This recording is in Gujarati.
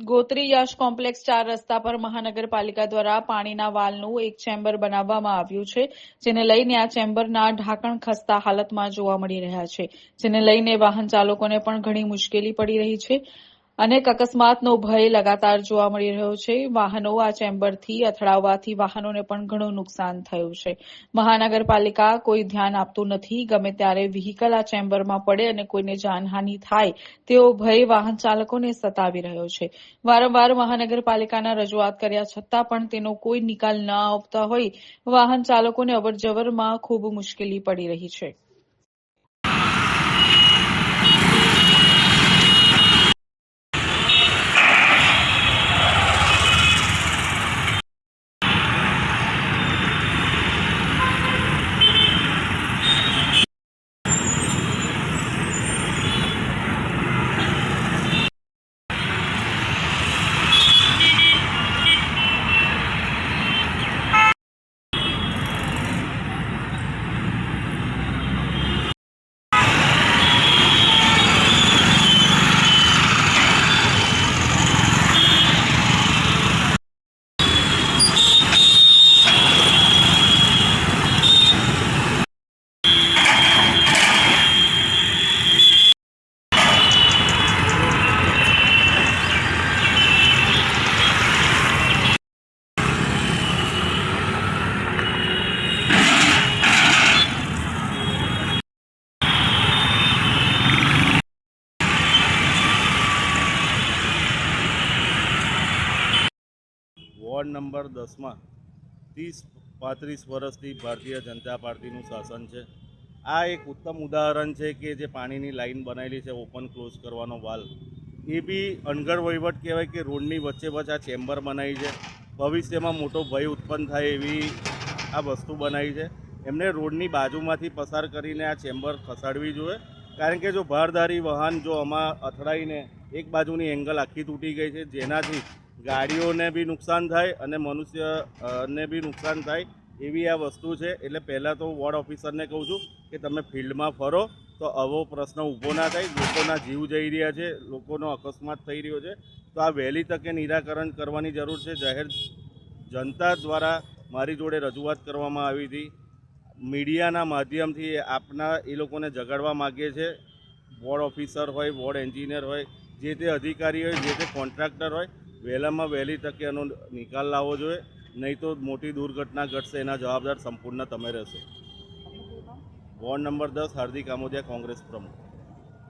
ગોત્રી યશ કોમ્પ્લેક્સ 4 રસ્તા પર મહાનગરપાલિકા દ્વારા પાણીના વાલ્વનું એક ચેમ્બર બનાવવામાં આવ્યું છે, જેને લઈને આ ચેમ્બરના ઢાંકણ ખસ્તા હાલતમાં જોવા મળી રહ્યા છે, જેને લઈને વાહન ચાલકોને પણ ઘણી મુશ્કેલી પડી રહી છે. અનેક અકસ્માતનો ભય લગાતાર જોવા મળી રહ્યો છે. વાહનો આ ચેમ્બરથી અથડાવવાથી વાહનોને પણ ઘણું નુકસાન થયું છે. મહાનગરપાલિકા કોઈ ધ્યાન આપતું નથી. ગમે ત્યારે વ્હીકલ આ ચેમ્બરમાં પડે અને કોઈને જાનહાનિ થાય તેવો ભય વાહન ચાલકોને સતાવી રહ્યો છે. વારંવાર મહાનગરપાલિકાના રજૂઆત કર્યા છતાં પણ તેનો કોઈ નિકાલ ન આવતા હોય વાહન ચાલકોને અવરજવરમાં ખૂબ મુશ્કેલી પડી રહી છે. વોર્ડ નંબર 10માં 30-35 વર્ષથી ભારતીય જનતા પાર્ટીનું શાસન છે. આ એક ઉત્તમ ઉદાહરણ છે કે જે પાણીની લાઈન બનાવેલી છે ઓપન ક્લોઝ કરવાનો વાલ્વ, એ બી અનગઢ વહીવટ કહેવાય કે રોડની વચ્ચે આ ચેમ્બર બનાવી છે. ભવિષ્યમાં મોટો ભય ઉત્પન્ન થાય એવી આ વસ્તુ બનાવી છે. એમને રોડની બાજુમાંથી પસાર કરીને આ ચેમ્બર ખસાડવી જોઈએ, કારણ કે જો ભારદારી વાહન જો આમાં અથડાઈને એક બાજુની એંગલ આખી તૂટી ગઈ છે, જેનાથી ગાડીઓને બી નુકસાન થાય અને મનુષ્યને બી નુકસાન થાય એવી આ વસ્તુ છે. એટલે પહેલાં તો વોર્ડ ઓફિસરને કહું છું કે તમે ફિલ્ડમાં ફરો તો આવો પ્રશ્ન ઊભો ના થાય. લોકોના જીવ જઈ રહ્યા છે, લોકોનો અકસ્માત થઈ રહ્યો છે, તો આ વહેલી તકે નિરાકરણ કરવાની જરૂર છે. જાહેર જનતા દ્વારા મારી જોડે રજૂઆત કરવામાં આવી હતી. મીડિયાના માધ્યમથી આપના એ લોકોને જગાડવા માગીએ છીએ. વોર્ડ ઓફિસર હોય, વોર્ડ એન્જિનિયર હોય, જે તે અધિકારી હોય, જે તે કોન્ટ્રાક્ટર હોય, વહેલામાં વહેલી તકે એનો નિકાલ લાવવો જોઈએ. નહીં તો મોટી દુર્ઘટના ઘટશે, એના જવાબદાર સંપૂર્ણ તમે રહેશો. વોર્ડ નંબર 10 હાર્દિક આમોદિયા, કોંગ્રેસ પ્રમુખ.